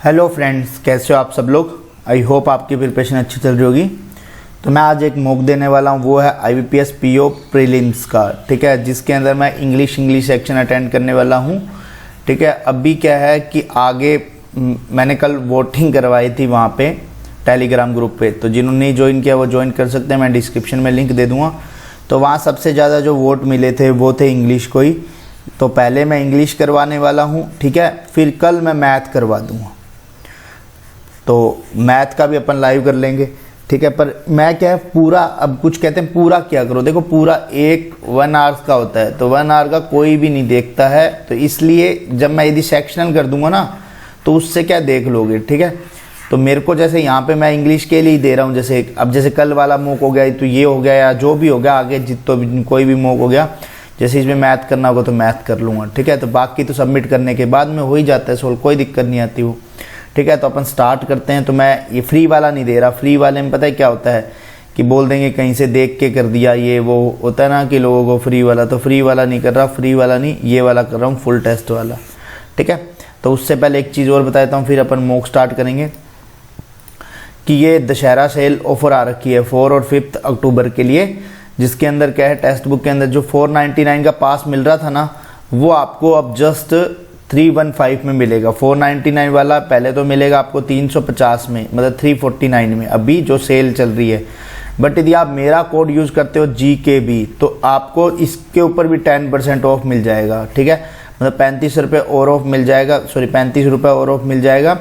Hello friends, कैसे हो आप सब लोग। आई होप आपकी प्रिपरेशन अच्छी चल रही होगी। तो मैं आज एक मॉक देने वाला हूँ, वो है IBPS PO प्रीलिम्स का, ठीक है, जिसके अंदर मैं इंग्लिश सेक्शन अटेंड करने वाला हूँ। ठीक है, अभी क्या है कि आगे मैंने कल वोटिंग करवाई थी वहाँ पे टेलीग्राम ग्रुप पे, तो जिन्होंने ज्वाइन किया वो ज्वाइन कर सकते हैं, मैं डिस्क्रिप्शन में लिंक दे दूँगा। तो वहाँ सबसे ज़्यादा जो वोट मिले थे वो थे इंग्लिश को ही। तो पहले मैं इंग्लिश करवाने वाला हूँ, ठीक है, फिर कल मैं मैथ करवा दूँगा। तो मैथ का भी अपन लाइव कर लेंगे, ठीक है। पर मैं क्या है पूरा, अब कुछ कहते हैं पूरा क्या करो, देखो पूरा 1 आवर्स का होता है, तो 1 आवर का कोई भी नहीं देखता है। तो इसलिए जब मैं यदि सेक्शनल कर दूंगा ना तो उससे क्या देख लोगे, ठीक है। तो मेरे को जैसे यहाँ पे मैं इंग्लिश के लिए दे रहा हूँ, जैसे अब जैसे कल वाला मॉक हो गया तो ये हो गया, या जो भी हो गया आगे जितना भी कोई भी मॉक हो गया, जैसे इसमें मैथ करना होगा तो मैथ कर लूँगा, ठीक है। तो बाकी तो सबमिट करने के बाद में हो ही जाता है सोल्व, कोई दिक्कत नहीं आती वो, ठीक है। तो अपन स्टार्ट करते हैं। तो मैं ये फ्री वाला नहीं दे रहा, फ्री वाले में पता है क्या होता है कि बोल देंगे कहीं से देख के कर दिया, ये वो होता है ना कि लोगों को फ्री वाला, तो फ्री वाला नहीं कर रहा, फ्री वाला नहीं, ये वाला कर रहा हूँ, फुल टेस्ट वाला, ठीक है। तो उससे पहले एक चीज़ और बता देता हूँ, फिर अपन मॉक स्टार्ट करेंगे कि ये दशहरा सेल ऑफर आ रखी है 4 और 5 अक्टूबर के लिए, जिसके अंदर क्या है, टेक्स्ट बुक के अंदर जो 499 का पास मिल रहा था ना, वो आपको अब जस्ट 315 में मिलेगा। 499 वाला पहले तो मिलेगा आपको 350 में, मतलब 349 में अभी जो सेल चल रही है। बट यदि आप मेरा कोड यूज़ करते हो GKB, तो आपको इसके ऊपर भी 10% ऑफ मिल जाएगा, ठीक है। मतलब 35 रुपये और ऑफ मिल जाएगा, 35 रुपये और ऑफ मिल जाएगा,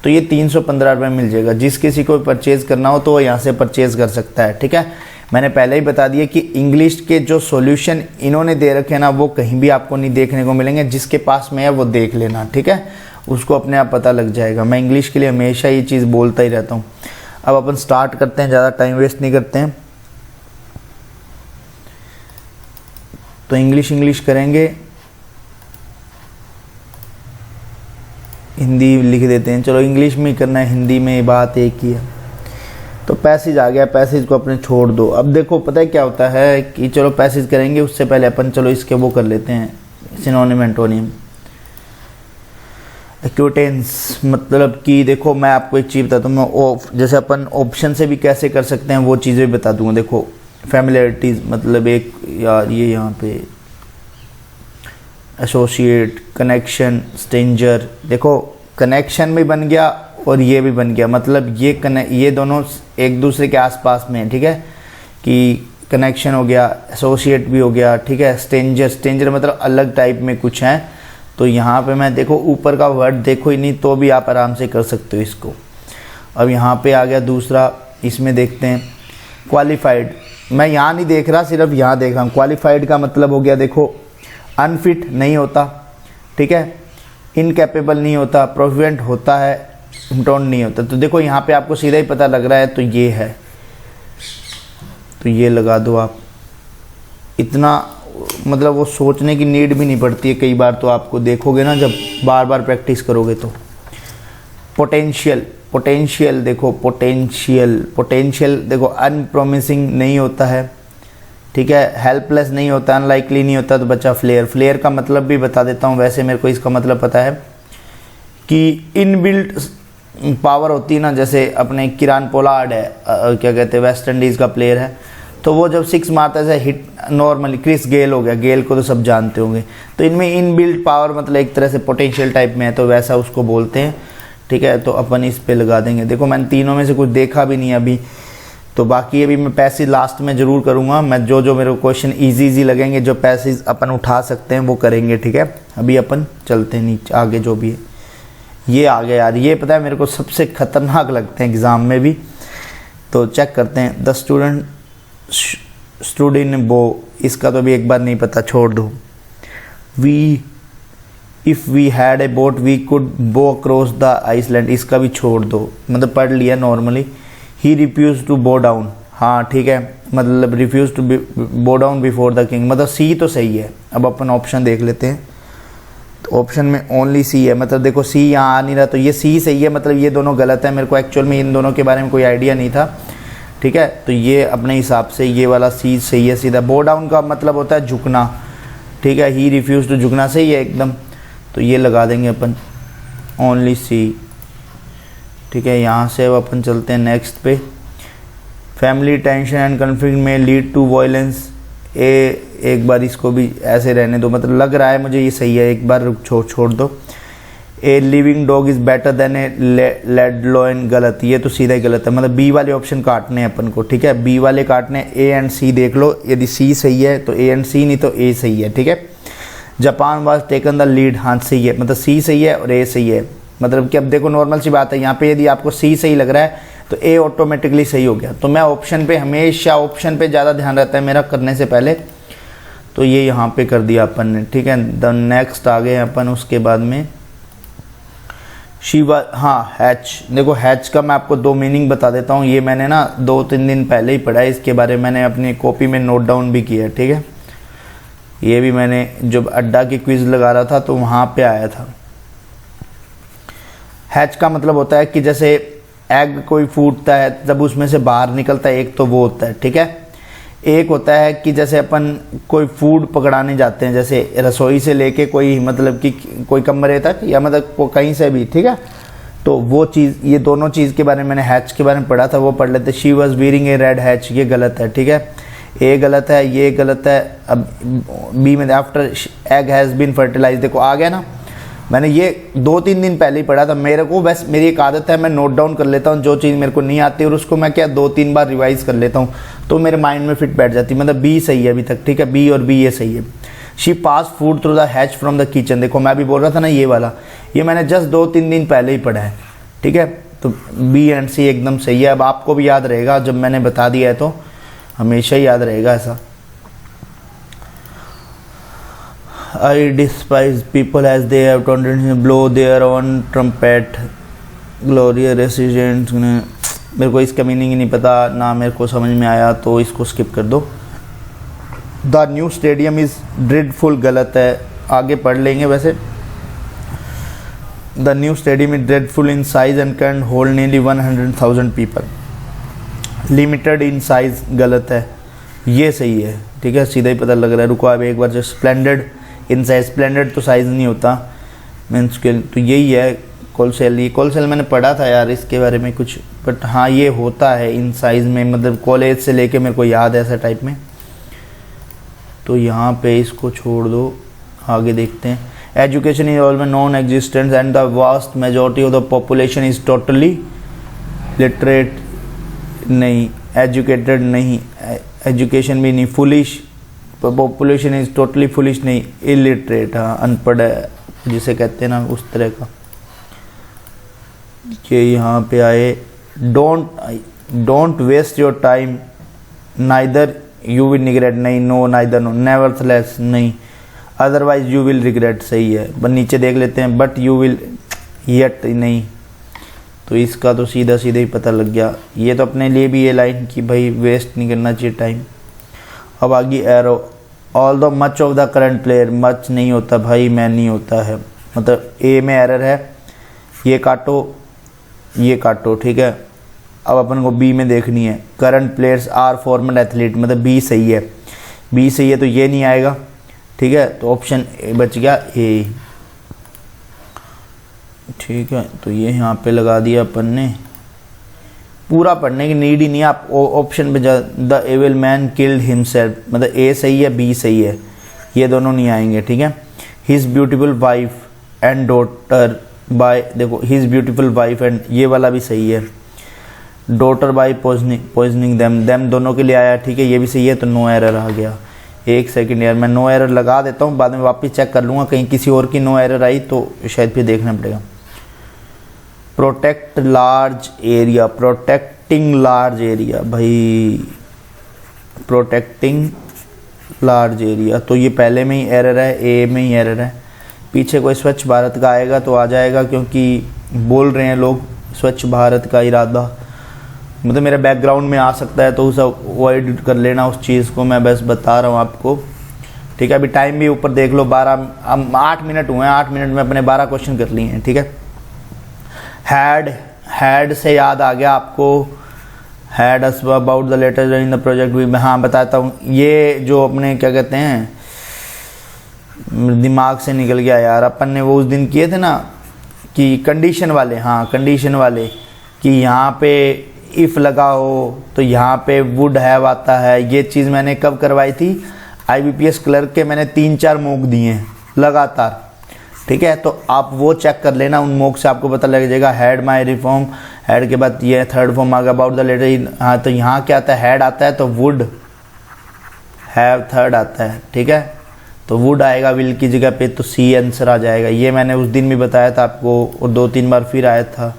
तो ये 315 रुपये मिल जाएगा। जिस किसी को परचेज़ करना हो तो वो यहाँ से परचेज़ कर सकता है, ठीक है। मैंने पहले ही बता दिया कि इंग्लिश के जो सॉल्यूशन इन्होंने दे रखे हैं ना, वो कहीं भी आपको नहीं देखने को मिलेंगे, जिसके पास में है वो देख लेना, ठीक है, उसको अपने आप पता लग जाएगा। मैं इंग्लिश के लिए हमेशा ये चीज़ बोलता ही रहता हूँ। अब अपन स्टार्ट करते हैं, ज़्यादा टाइम वेस्ट नहीं करते हैं। तो इंग्लिश करेंगे, हिंदी लिख देते हैं, चलो इंग्लिश में ही करना है, हिंदी में बात एक ही है। तो पैसेज आ गया, पैसेज को अपने छोड़ दो। अब देखो पता है क्या होता है कि चलो पैसेज करेंगे, उससे पहले अपन चलो इसके वो कर लेते हैं, सिनोनिम एंटोनिम। एक्विटेंस मतलब कि देखो मैं आपको एक चीज़ बताता हूँ, जैसे अपन ऑप्शन से भी कैसे कर सकते हैं वो चीज़ें भी बता दूँगा। देखो फैमिलियरिटीज़ मतलब एक यार ये यहाँ पे एसोसिएट, कनेक्शन, स्ट्रेंजर, देखो कनेक्शन भी बन गया और ये भी बन गया, मतलब ये दोनों एक दूसरे के आसपास में है, ठीक है, कि कनेक्शन हो गया, एसोसिएट भी हो गया, ठीक है। स्ट्रेंजर मतलब अलग टाइप में कुछ है। तो यहाँ पे मैं देखो ऊपर का वर्ड देखो ही नहीं तो भी आप आराम से कर सकते हो इसको। अब यहाँ पे आ गया दूसरा, इसमें देखते हैं क्वालिफाइड। मैं यहाँ नहीं देख रहा, सिर्फ यहाँ देख रहा हूँ। क्वालिफाइड का मतलब हो गया, देखो अनफिट नहीं होता, ठीक है, इनकैपेबल नहीं होता, प्रोविडेंट होता है, इम्टोन नहीं होता। तो देखो यहाँ पे आपको सीधा ही पता लग रहा है, तो ये है, तो ये लगा दो आप। इतना मतलब वो सोचने की नीड भी नहीं पड़ती है कई बार, तो आपको देखोगे ना जब बार बार प्रैक्टिस करोगे तो। पोटेंशियल देखो, पोटेंशियल देखो अनप्रॉमिसिंग नहीं होता है, ठीक है, हेल्पलेस नहीं होता, अनलाइकली नहीं होता। तो बच्चा फ्लेयर का मतलब भी बता देता हूँ, वैसे मेरे को इसका मतलब पता है कि इनबिल्ट पावर होती है ना, जैसे अपने किरान पोलार्ड है, क्या कहते हैं, वेस्ट इंडीज़ का प्लेयर है, तो वो जब 6 मारता है हिट नॉर्मली, क्रिस गेल हो गया, गेल को तो सब जानते होंगे। तो इनमें इनबिल्ट पावर मतलब एक तरह से पोटेंशियल टाइप में है, तो वैसा उसको बोलते हैं, ठीक है। तो अपन इस पे लगा देंगे। देखो मैंने तीनों में से कुछ देखा भी नहीं अभी, तो बाकी अभी मैं पैसेज लास्ट में ज़रूर करूँगा। मैं जो मेरे को क्वेश्चन ईजी लगेंगे, जो पैसेज अपन उठा सकते हैं वो करेंगे, ठीक है। अभी अपन चलते हैं नीचे आगे, जो भी है। ये आ गया यार, ये पता है मेरे को सबसे खतरनाक लगते हैं एग्ज़ाम में भी। तो चेक करते हैं, द स्टूड इन बो, इसका तो भी एक बार नहीं पता, छोड़ दो। If we had a boat we could bow across the Iceland, इसका भी छोड़ दो, मतलब पढ़ लिया normally. He refuse to bow down, हाँ ठीक है, मतलब refuse to bow down before the king, मतलब सी तो सही है। अब अपन ऑप्शन देख लेते हैं, तो ऑप्शन में ओनली सी है, मतलब देखो सी यहाँ आ नहीं रहा, तो ये सी सही है, मतलब ये दोनों गलत है। मेरे को एक्चुअल में इन दोनों के बारे में कोई आइडिया नहीं था, ठीक है। तो ये अपने हिसाब से ये वाला सी सही है सीधा। बो डाउन का मतलब होता है झुकना, ठीक है, ही रिफ्यूज टू झुकना सही है एकदम। तो ये लगा देंगे अपन ओनली सी, ठीक है। यहाँ से अब अपन चलते हैं नेक्स्ट पे। फैमिली टेंशन एंड कन्फ्लिक्ट में लीड टू वायलेंस। एक बार इसको भी ऐसे रहने दो, मतलब लग रहा है मुझे ये सही है, एक बार छोड़ दो। A living dog is better than a led lion, गलत, ये तो सीधा ही गलत है, मतलब बी वाले ऑप्शन काटने हैं अपन को, ठीक है। बी वाले काटने, ए एंड सी देख लो, यदि सी सही है तो ए एंड सी, नहीं तो ए सही है, ठीक है। Japan was taken the lead, हाँ सही है, मतलब सी सही है और ए सही है, मतलब कि अब देखो नॉर्मल सी बात है, यहाँ पे यदि आपको सी सही लग रहा है तो ए ऑटोमेटिकली सही हो गया। तो मैं ऑप्शन पे, हमेशा ऑप्शन पे ज़्यादा ध्यान रहता है मेरा करने से पहले, तो ये यहाँ पे कर दिया अपन ने, ठीक है। द नेक्स्ट आ गए अपन उसके बाद में शिवा, हाँ हैच। देखो हैच का मैं आपको दो मीनिंग बता देता हूँ, ये मैंने ना 2-3 दिन पहले ही पढ़ा है, इसके बारे में मैंने अपनी कॉपी में नोट डाउन भी किया है, ठीक है। ये भी मैंने जब अड्डा की क्विज लगा रहा था तो वहाँ पे आया था। हैच का मतलब होता है कि जैसे एग कोई फूटता है जब उसमें से बाहर निकलता है, एक तो वो होता है, ठीक है। एक होता है कि जैसे अपन कोई फूड पकड़ाने जाते हैं, जैसे रसोई से लेके कोई मतलब कि कोई कमरे तक या मतलब कहीं से भी, ठीक है। तो वो चीज़, ये दोनों चीज़ के बारे में मैंने हैच के बारे में पढ़ा था, वो पढ़ लेते। She was wearing A red hatch, ये गलत है, ठीक है। ए गलत है, ये गलत है। अब बी में after egg has been fertilise, देखो आ गया ना, मैंने ये 2-3 दिन पहले ही पढ़ा था। मेरे को बस मेरी एक आदत है, मैं नोट डाउन कर लेता हूँ जो चीज़ मेरे को नहीं आती, और उसको मैं क्या 2-3 बार रिवाइज कर लेता हूँ, तो मेरे माइंड में फिट बैठ जाती है। मतलब बी सही है अभी तक, ठीक है, बी और बी ये सही है। She pass food through the hatch from the kitchen, देखो मैं अभी बोल रहा था ना ये वाला, ये मैंने जस्ट 2-3 दिन पहले ही पढ़ा है, ठीक है। तो बी एंड सी एकदम सही है। अब आपको भी याद रहेगा, जब मैंने बता दिया है तो हमेशा ही याद रहेगा ऐसा। I despise people as they have tendency to blow their own trumpet, glorious resident। मेरे को इसका मीनिंग ही नहीं पता ना, मेरे को समझ में आया, तो इसको स्किप कर दो। The new stadium is dreadful, गलत है, आगे पढ़ लेंगे वैसे। The new stadium is dreadful in size and can hold nearly 100,000 people. Limited in size, गलत है, ये सही है, ठीक है, सीधा ही पता लग रहा है। रुको अब एक बार, जो स्प्लेंडेड इन साइज, स्प्लेंडेड तो साइज़ नहीं होता मीन्स के, तो यही है। कोलसेल, ये कोलसेल मैंने पढ़ा था यार इसके बारे में कुछ, बट हाँ ये होता है इन साइज़ में, मतलब कॉलेज से लेके मेरे को याद है ऐसा टाइप में। तो यहाँ पे इसको छोड़ दो, आगे देखते हैं। Education is always non existence and the vast majority of the population is totally literate, नहीं, एजुकेटेड नहीं, एजुकेशन भी नहीं, foolish, population is totally foolish नहीं, इलिटरेट, हाँ अनपढ़ है जिसे कहते हैं ना उस तरह का। ये यहाँ पे आए, don't waste your time, neither you will regret, नहीं, नो नाइदर नो, नेवरथलेस नहीं, अदरवाइज यू विल रिग्रेट, सही है। बट नीचे देख लेते हैं, बट यू विल येट, नहीं, तो इसका तो सीधा सीधा ही पता लग गया। ये तो अपने लिए भी ये लाइन कि भाई वेस्ट नहीं करना चाहिए टाइम। अब आगे arrow, all the much of the current player, much नहीं होता भाई, मैं नहीं होता है, मतलब ए में एरर है, ये काटो ये काटो, ठीक है। अब अपन को बी में देखनी है, current players are formal athlete, मतलब बी सही है, बी सही है तो ये नहीं आएगा, ठीक है। तो ऑप्शन बच गया ए, ठीक है। तो ये यहाँ पे लगा दिया अपन ने, पूरा पढ़ने की नीड ही नहीं, आप ऑप्शन पे जा। The evil man killed himself, मतलब ए सही है बी सही है, ये दोनों नहीं आएंगे, ठीक है। His beautiful wife and daughter by, देखो हिज ब्यूटीफुल वाइफ एंड, ये वाला भी सही है। डॉटर बाय पॉइजनिंग देम दोनों के लिए आया, ठीक है, ये भी सही है, तो नो एरर आ गया। एक सेकंड यार, मैं नो एरर लगा देता हूँ, बाद में वापस चेक कर लूँगा, कहीं किसी और की नो एरर आई तो शायद फिर देखना पड़ेगा। Protect large area, protecting large area, भाई प्रोटेक्टिंग लार्ज एरिया, तो ये पहले में ही एरर है, ए में ही एरर है। पीछे कोई स्वच्छ भारत का आएगा तो आ जाएगा, क्योंकि बोल रहे हैं लोग स्वच्छ भारत का इरादा, मतलब मेरे बैकग्राउंड में आ सकता है, तो उसे अवॉइड कर लेना उस चीज़ को, मैं बस बता रहा हूँ आपको, ठीक है। अभी टाइम भी ऊपर देख लो, 8 मिनट हुए हैं, 8 मिनट में अपने 12 क्वेश्चन कर लिए हैं, ठीक है। हैड से याद आ गया आपको, had about the letter in the project भी, हाँ बताता हूँ। ये जो अपने क्या कहते हैं, दिमाग से निकल गया यार, अपन ने वो उस दिन किए थे ना कि कंडीशन वाले, हाँ कंडीशन वाले, कि यहाँ पे इफ़ लगा हो तो यहाँ पे वुड हैव आता है। ये चीज़ मैंने कब करवाई थी, IBPS क्लर्क के मैंने 3-4 मॉक दिए हैं लगातार, ठीक है। तो आप वो चेक कर लेना, उन मॉक से आपको पता लग जाएगा। हैड माई रिफॉर्म, हैड के बाद ये थर्ड फॉर्म आ गया अबाउट द लेटर। हाँ, तो यहाँ क्या आता है, हैड आता है तो वुड हैव थर्ड आता है, ठीक है। तो वुड आएगा विल की जगह पे, तो सी आंसर आ जाएगा। ये मैंने उस दिन भी बताया था आपको और 2-3 बार फिर आया था।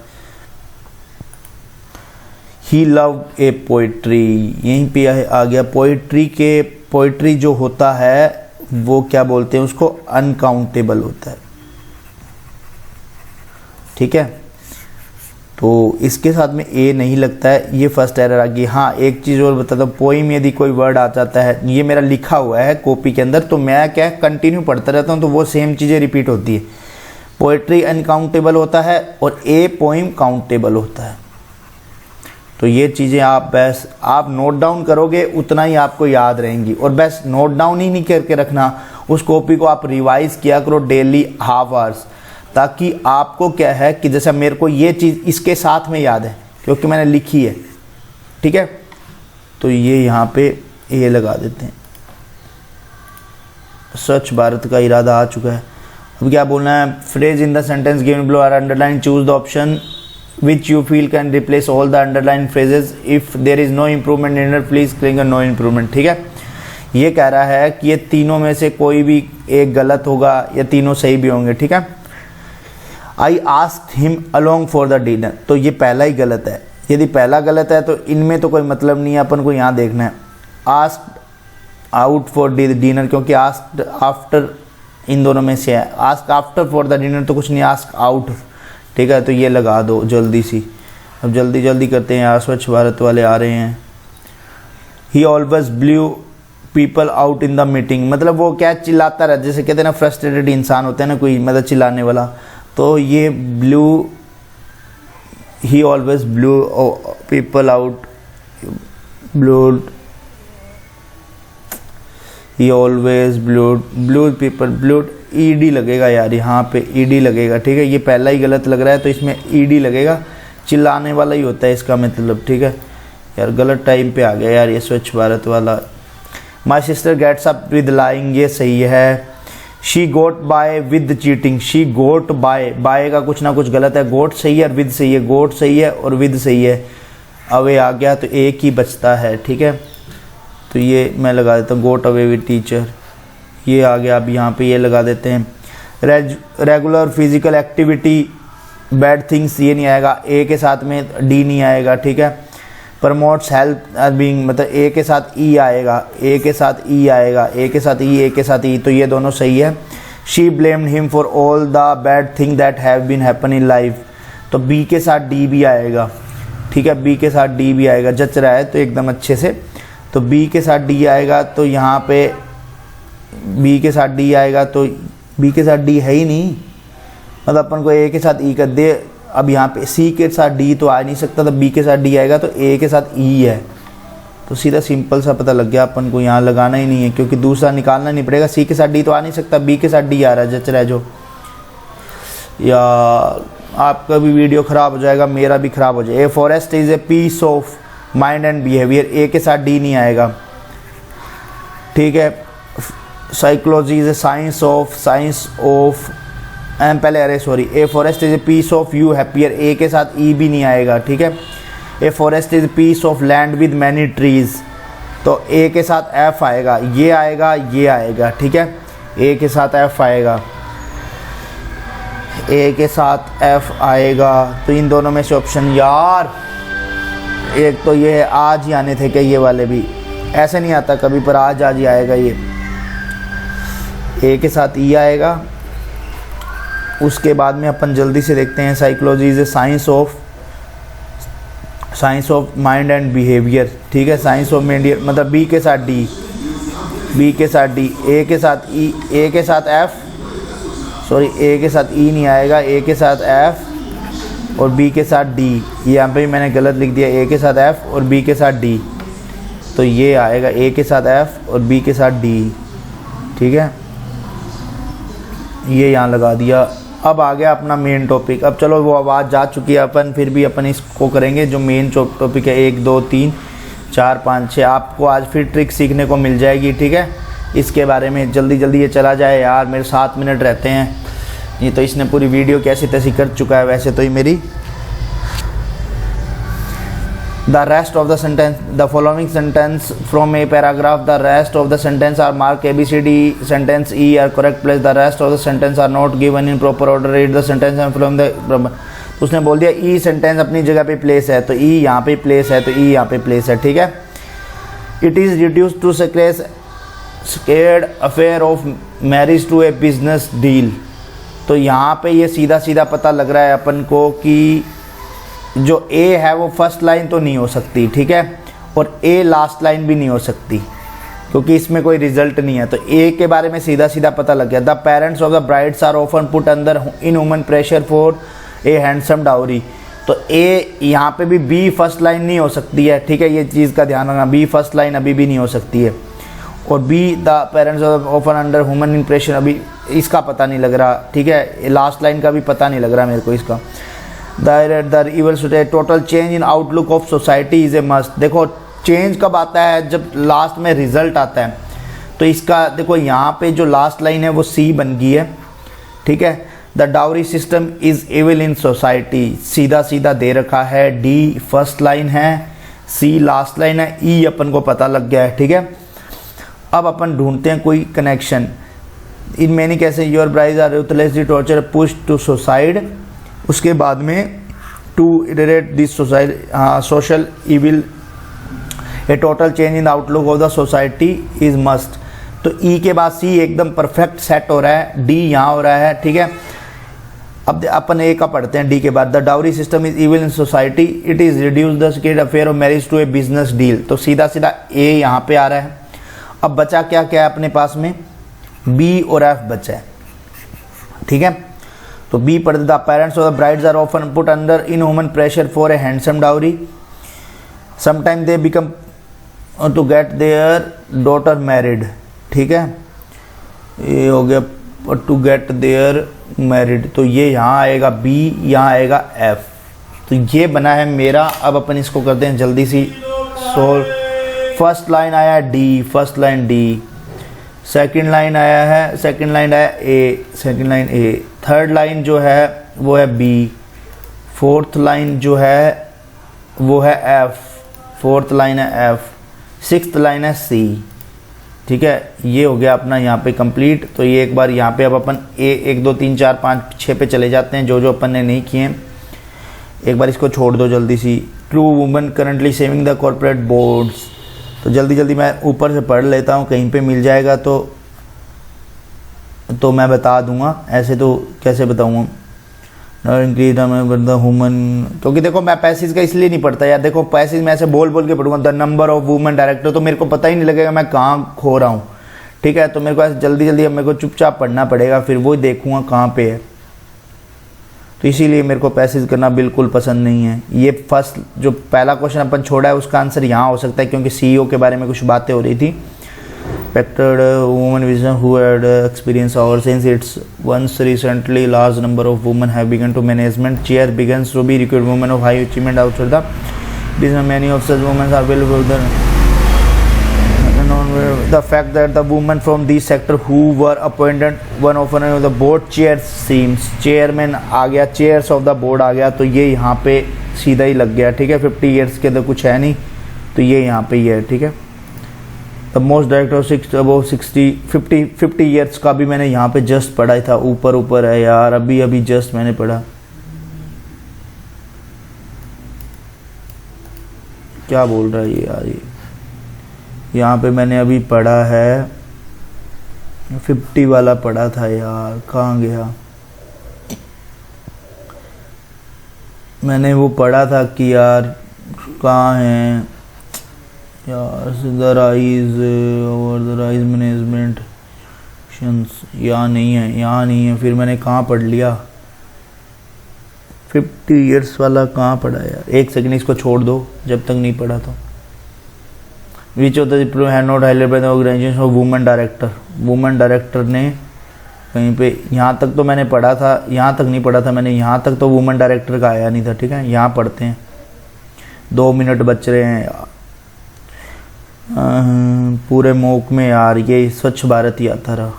ही लव ए पोइट्री, यहीं पे आ गया पोइट्री के। पोइट्री जो होता है वो क्या बोलते हैं उसको, अनकाउंटेबल होता है, ठीक है। तो इसके साथ में ए नहीं लगता है, ये फर्स्ट एरर आ गई। हाँ, एक चीज़ और बताता हूँ, पोइम यदि कोई वर्ड आ जाता है, ये मेरा लिखा हुआ है कॉपी के अंदर, तो मैं क्या कंटिन्यू पढ़ता रहता हूँ तो वो सेम चीज़ें रिपीट होती है। पोइट्री अनकाउंटेबल होता है और ए पोइम काउंटेबल होता है। तो ये चीज़ें आप नोट डाउन करोगे उतना ही आपको याद रहेंगी। और बस नोट डाउन ही नहीं करके रखना, उस कॉपी को आप रिवाइज किया करो डेली हाफ आवर्स, ताकि आपको क्या है कि जैसे मेरे को ये चीज़ इसके साथ में याद है क्योंकि मैंने लिखी है, ठीक है। तो ये यहाँ पे ये लगा देते हैं। स्वच्छ भारत का इरादा आ चुका है। अब क्या बोलना है, phrase in the sentence given below are underline, choose the option which you feel can replace all the underlined phrases. If there is no improvement in it, please click on no improvement, ठीक है। ये कह रहा है कि ये तीनों में से कोई भी एक गलत होगा या तीनों सही भी होंगे, ठीक है। I asked him along for the dinner, तो ये पहला ही गलत है। यदि पहला गलत है तो इनमें तो कोई मतलब नहीं है, अपन को यहाँ देखना है। asked out for dinner, क्योंकि asked after इन दोनों में से है। ask after for the dinner तो कुछ नहीं, ask out, ठीक है। तो ये लगा दो जल्दी सी। अब जल्दी जल्दी करते हैं यार, स्वच्छ भारत वाले आ रहे हैं। ही always blue people out in the meeting, मतलब वो क्या चिल्लाता रहता है, जैसे कहते हैं ना फ्रस्ट्रेटेड इंसान होता है ना कोई, मतलब चिल्लाने वाला। तो ये ब्लू, ही ऑलवेज ब्लू पीपल आउट, ब्लूड, ही ऑलवेज ब्लू पीपल, ब्लूड, ईडी लगेगा यार, यहाँ पे ईडी लगेगा, ठीक है। ये पहला ही गलत लग रहा है तो इसमें ईडी लगेगा, चिल्लाने वाला ही होता है इसका मतलब, ठीक है। यार गलत टाइम पे आ गया यार ये स्वच्छ भारत वाला। My sister gets up with lying, ये सही है। She got by with cheating, she got by, by का कुछ ना कुछ गलत है। गोट सही है और विद सही है, गोट सही है और विद सही है। अवे आ गया तो एक ही बचता है, ठीक है। तो ये मैं लगा देता हूँ गोट अवे विद टीचर, ये आ गया। अब यहाँ पे ये लगा देते हैं। Regular physical activity, bad things, ये नहीं आएगा, ए के साथ में डी नहीं आएगा, ठीक है। प्रमोट्स हेल्थ बीइंग, मतलब ए के साथ ई आएगा, ए के साथ ई आएगा, ए के साथ ई, ए के साथ ई, तो ये दोनों सही है। She blamed him for all the bad thing that have been happen in life, तो बी के साथ डी भी आएगा, ठीक है। बी के साथ डी भी आएगा, जच रहा है तो एकदम अच्छे से। तो बी के साथ डी आएगा, तो यहाँ पे बी के साथ डी आएगा, तो बी के साथ डी है ही नहीं, मतलब अपन को ए के साथ ई कर दे। अब यहाँ पे सी के साथ डी तो आ नहीं सकता, तो बी के साथ डी आएगा, तो ए के साथ ई है। तो सीधा सिंपल सा पता लग गया, अपन को यहाँ लगाना ही नहीं है क्योंकि दूसरा निकालना नहीं पड़ेगा। सी के साथ डी तो आ नहीं सकता, बी के साथ डी आ रहा है, जच रहा है जो। या आपका भी वीडियो ख़राब हो जाएगा, मेरा भी ख़राब हो जाएगा। A forest is a piece of mind and behaviour, A के साथ डी नहीं आएगा, ठीक है। Psychology is a science of पहले अरे sorry, a forest is a piece of you happier, A के साथ ई भी नहीं आएगा, ठीक है। A forest is a piece of land with many trees, तो ए के साथ एफ आएगा, ये आएगा, ठीक है। ए के साथ एफ आएगा, ए के साथ एफ आएगा, तो इन दोनों में से ऑप्शन, यार एक तो ये आज ही आने थे क्या, ये वाले भी ऐसे नहीं आता कभी, पर आज ही आएगा ये। ए के साथ ई आएगा। उसके बाद में अपन जल्दी से देखते हैं, psychology is a science of mind and behaviour, ठीक है। साइंस ऑफ माइंड, मतलब बी के साथ डी, बी के साथ डी, ए के साथ ई, ए के साथ एफ, सॉरी ए के साथ ई नहीं आएगा, ए के साथ एफ और बी के साथ डी। यहाँ पे मैंने गलत लिख दिया, ए के साथ एफ और बी के साथ डी, तो ये आएगा ए के साथ एफ और बी के साथ डी, ठीक है। ये यहाँ लगा दिया। अब आ गया अपना मेन टॉपिक। अब चलो वो आवाज़ जा चुकी है, अपन फिर भी अपन इसको करेंगे। जो मेन टॉपिक है 1 2 3 4 5 6, आपको आज फिर ट्रिक सीखने को मिल जाएगी, ठीक है। इसके बारे में जल्दी जल्दी ये चला जाए यार, मेरे 7 मिनट रहते हैं। ये तो इसने पूरी वीडियो कैसी तैसी कर चुका है वैसे तो ही मेरी। The rest of the sentence, the following sentence from a paragraph, the rest of the sentence are marked ABCD, sentence E are correct place, the rest of the sentence are not given in proper order, read the sentence and from the तो उसने बोल दिया E sentence अपनी जगह पे place है तो E यहाँ पे प्लेस है तो E यहाँ पे प्लेस है, ठीक है। It is reduced to scared affair of marriage to a business deal। तो यहाँ पे ये सीधा सीधा पता लग रहा है अपन को कि जो ए है वो फर्स्ट लाइन तो नहीं हो सकती, ठीक है, और ए लास्ट लाइन भी नहीं हो सकती क्योंकि इसमें कोई रिजल्ट नहीं है। तो ए के बारे में सीधा सीधा पता लग गया। The parents of the brides are often put under in human pressure for a handsome dowry. तो ए यहाँ पे भी बी फर्स्ट लाइन नहीं हो सकती है, ठीक है, ये चीज़ का ध्यान रखना। बी फर्स्ट लाइन अभी भी नहीं हो सकती है। और be the parents often under human in pressure, अभी इसका पता नहीं लग रहा, ठीक है, लास्ट लाइन का भी पता नहीं लग रहा मेरे को इसका। The total change in outlook of society is a must। देखो चेंज कब आता है, जब लास्ट में रिजल्ट आता है। तो इसका देखो यहाँ पे जो लास्ट लाइन है वो सी बन गई है, ठीक है। The dowry system is evil in society, सीधा सीधा दे रखा है। डी फर्स्ट लाइन है, सी लास्ट लाइन है, ई अपन को पता लग गया है, ठीक है। अब अपन ढूंढते हैं कोई connection. In many cases your brides are ruthlessly torture push to suicide, उसके बाद में to iterate this social evil, a total change in the outlook of the society is must. तो ई के बाद सी एकदम परफेक्ट सेट हो रहा है, डी यहाँ हो रहा है, ठीक है। अब अपन ए का पढ़ते हैं डी के बाद। The dowry system is evil in society, it is reduce the scared affair of marriage to a business deal. तो सीधा सीधा ए यहाँ पे आ रहा है। अब बचा क्या क्या है अपने पास में, बी और एफ बचा है, ठीक है। तो बी पढ़ the parents of the brides are often put under in human pressure for a handsome dowry, sometime they become to get their daughter married, ठीक है। ये हो गया टू गेट देयर मैरिड, तो ये यहाँ आएगा बी, यहाँ आएगा एफ। तो ये बना है मेरा। अब अपन इसको करते हैं जल्दी सी सोल्व। फर्स्ट लाइन आया D, first line D, second line आया है, सेकंड लाइन आया ए, सेकंड लाइन ए, थर्ड लाइन जो है वो है बी, फोर्थ लाइन जो है वो है एफ, फोर्थ लाइन है एफ, सिक्स्थ लाइन है सी, ठीक है। ये हो गया अपना यहाँ पे कंप्लीट। तो ये एक बार यहाँ पे अब अपन ए 1 2 3 4 5 6 पे चले जाते हैं, जो जो अपन ने नहीं किए। एक बार इसको छोड़ दो जल्दी सी। True woman currently saving the corporate boards, तो जल्दी जल्दी मैं ऊपर से पढ़ लेता हूँ, कहीं पे मिल जाएगा तो मैं बता दूंगा, ऐसे तो कैसे बताऊँगा। वुमन, क्योंकि देखो मैं पैसेज का इसलिए नहीं पढ़ता यार, देखो पैसेज मैं ऐसे बोल बोल के पढ़ूंगा। The number of woman director, तो मेरे को पता ही नहीं लगेगा मैं कहाँ खो रहा हूँ, ठीक है। तो मेरे को ऐसे जल्दी जल्दी अब मेरे को चुपचाप पढ़ना पड़ेगा, फिर वो देखूंगा कहाँ पे है। तो इसीलिए मेरे को पैसेज करना बिल्कुल पसंद नहीं है। ये फर्स्ट जो पहला क्वेश्चन अपन छोड़ा है उसका आंसर यहाँ हो सकता है, क्योंकि सीईओ के बारे में कुछ बातें हो रही थी। Expected women vision who had experience or since it's once recently large number of women have begun to management chair begins to be recruited women of high achievement outside the business. Many of such women are well the fact that the women from this sector who were appointed one of the board chairs seems chairman आ गया, chairs of the board आ गया, तो ये यहाँ पे सीधा ही लग गया, ठीक है। 50 years के तो कुछ है नहीं, तो ये यहाँ पे ही है, ठीक है। The most director about 50 years का भी मैंने यहाँ पे जस्ट पढ़ा था, ऊपर ऊपर है यार, अभी जस्ट मैंने पढ़ा। क्या बोल रहा है ये यार, ये यहाँ पे मैंने अभी पढ़ा है 50 वाला पढ़ा था यार, कहाँ गया। मैंने वो पढ़ा था कि यार कहाँ है यार, द राइज और द राइज मैनेजमेंट, यहाँ नहीं है, यहाँ नहीं है। फिर मैंने कहाँ पढ़ लिया, 50 ईयर्स वाला कहाँ पढ़ा यार। एक सेकंड इसको छोड़ दो जब तक नहीं पढ़ा तो। Which of the had not highlighted by the organisation of women director, women director ने कहीं पे यहाँ तक तो मैंने पढ़ा था, यहाँ तक नहीं पढ़ा था मैंने, यहाँ तक तो वुमेन डायरेक्टर का आया नहीं था। ठीक है, यहाँ पढ़ते हैं, 2 मिनट बच रहे हैं पूरे मॉक में यार। ये स्वच्छ भारत ही आता रहा।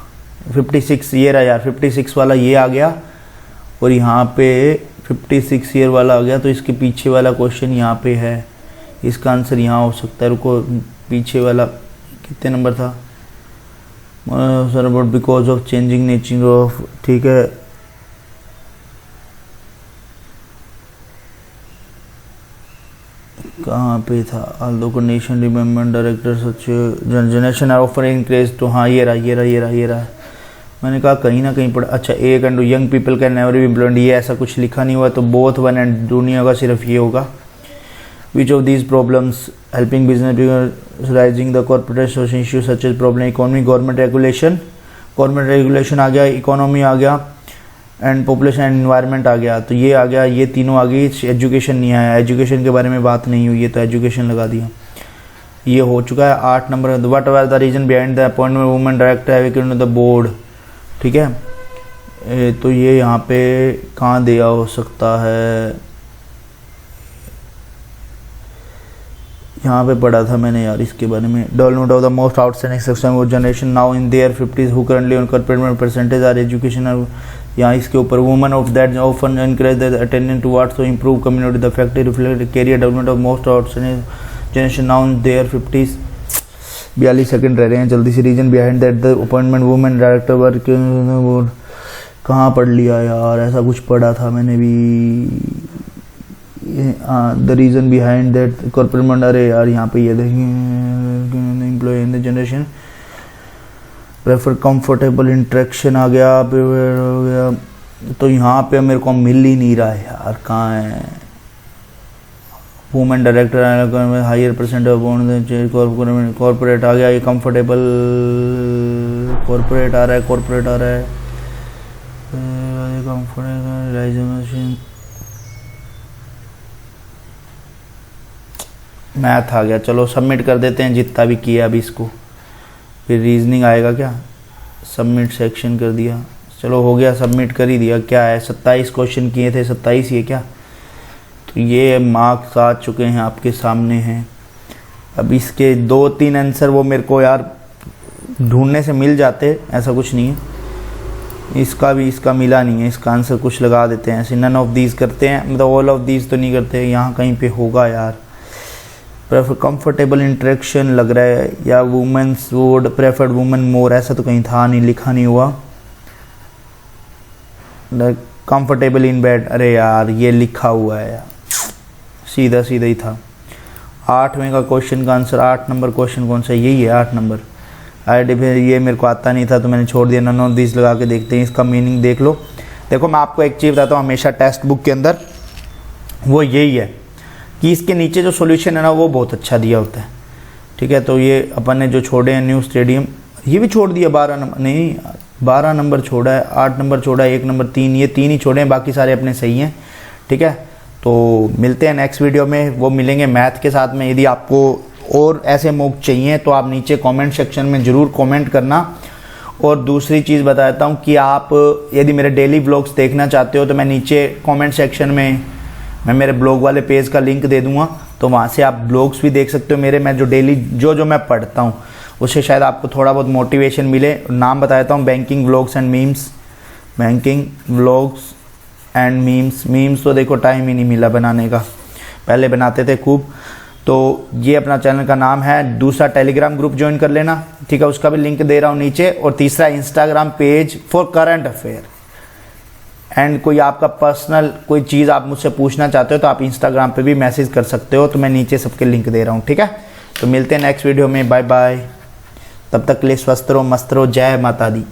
56 ये रहा यार, 56 वाला ये आ गया और यहाँ पे 56 ईयर वाला आ गया। तो इसके पीछे वाला क्वेश्चन यहाँ पे है, इसका आंसर यहाँ हो सकता है। रुको, पीछे वाला कितने नंबर था sir? But because of changing nature of, ठीक है, कहाँ पे था? Although condition remember director such generation offer increase to, हाँ ये रहा। मैंने कहा कहीं ना कहीं पढ़ा। अच्छा, एक and young people can never be employed, ये ऐसा कुछ लिखा नहीं हुआ, तो बोथ वन एंड दुनिया का सिर्फ ये होगा। Which of these problems helping business rising the corporate social issue such as problem economy, government regulation आ गया, इकोनॉमी आ गया, एंड पॉपुलेशन एंड एनवायरनमेंट आ गया। तो ये आ गया, ये तीनों आ गई। एजुकेशन नहीं आया, एजुकेशन के बारे में बात नहीं हुई है तो एजुकेशन लगा दिया। ये हो चुका है 8 number. What are the reason behind the appointment women director the board, ठीक है। तो ये यहाँ पे कहाँ दिया हो सकता है? यहाँ पे पढ़ा था मैंने यार इसके बारे में। Development of the most outstanding section of generation now in their 50s who currently on corporate percentage are education. यहाँ इसके ऊपर women of that often encourage the attendant towards to improve community the factor reflect career development of most outstanding generation now in their 50s। 42 second रह रहे हैं, जल्दी से। Reason behind that the appointment women director work, कहाँ पढ़ लिया यार? ऐसा कुछ पढ़ा था मैंने भी। The reason behind that corporate, अरे यार यहाँ पे ये देखिए, employ in the generation prefer comfortable interaction आ गया, हो गया। तो यहाँ पे मेरे को मिल ही नहीं रहा है यार, कहाँ है? Women director higher percent corporate आ गया, ये कंफर्टेबल कॉर्पोरेट आ रहा है, मैथ आ गया। चलो सबमिट कर देते हैं जितना भी किया अभी इसको, फिर रीजनिंग आएगा क्या? सबमिट सेक्शन कर दिया, चलो हो गया, सबमिट कर ही दिया। क्या है, 27 क्वेश्चन किए थे, 27 ये क्या? तो ये मार्क्स आ चुके हैं, आपके सामने हैं। अब इसके 2-3 आंसर वो मेरे को यार ढूंढने से मिल जाते, ऐसा कुछ नहीं है। इसका मिला नहीं है, इसका आंसर कुछ लगा देते हैं ऐसे। नन ऑफ दीज करते हैं, मतलब ऑल ऑफ दीज तो नहीं करते, यहाँ कहीं पे होगा यार। प्रेफर कंफर्टेबल इंटरेक्शन लग रहा है, या वुमेन्स वुड प्रेफर्ड वुमेन मोर, ऐसा तो कहीं था नहीं, लिखा नहीं हुआ। कंफर्टेबल इन बेड, अरे यार ये लिखा हुआ है यार, सीधा ही था। 8वें का क्वेश्चन का आंसर, 8 नंबर क्वेश्चन कौन सा? यही है 8 नंबर। ये मेरे को आता नहीं था तो मैंने छोड़ दिया। नन ऑफ दिस लगा के देखते हैं, इसका मीनिंग देख लो। देखो मैं आपको एक चीज़ बताता हूँ हमेशा टेक्स्ट बुक के अंदर, वो यही है कि इसके नीचे जो सॉल्यूशन है ना वो बहुत अच्छा दिया होता है, ठीक है। तो ये अपन ने जो छोड़े हैं न्यू स्टेडियम, ये भी छोड़ दिया 12 नंबर, नहीं 12 नंबर छोड़ा है, 8 नंबर छोड़ा है, 1 नंबर 3, ये 3 ही छोड़े हैं, बाकी सारे अपने सही हैं, ठीक है। तो मिलते हैं नेक्स्ट वीडियो में, वो मिलेंगे मैथ के साथ में। यदि आपको और ऐसे मॉक चाहिए तो आप नीचे कमेंट सेक्शन में ज़रूर कमेंट करना। और दूसरी चीज़ बताता हूँ कि आप यदि मेरे डेली ब्लॉग्स देखना चाहते हो तो मैं नीचे कमेंट सेक्शन में मैं मेरे ब्लॉग वाले पेज का लिंक दे दूँगा, तो वहाँ से आप ब्लॉग्स भी देख सकते हो मेरे। मैं जो डेली जो मैं पढ़ता हूँ उससे शायद आपको थोड़ा बहुत मोटिवेशन मिले। नाम बता देता हूँ, banking vlogs and memes, banking vlogs and memes तो देखो टाइम ही नहीं मिला बनाने का, पहले बनाते थे खूब। तो ये अपना चैनल का नाम है। दूसरा टेलीग्राम ग्रुप ज्वाइन कर लेना, ठीक है, उसका भी लिंक दे रहा हूँ नीचे। और तीसरा Instagram page for current affair. And कोई आपका पर्सनल कोई चीज़ आप मुझसे पूछना चाहते हो तो आप इंस्टाग्राम पे भी मैसेज कर सकते हो, तो मैं नीचे सबके लिंक दे रहा हूँ, ठीक है। तो मिलते हैं नेक्स्ट वीडियो में, बाय बाय। तब तक के लिए स्वस्थ रहो, मस्त रहो, जय माता दी।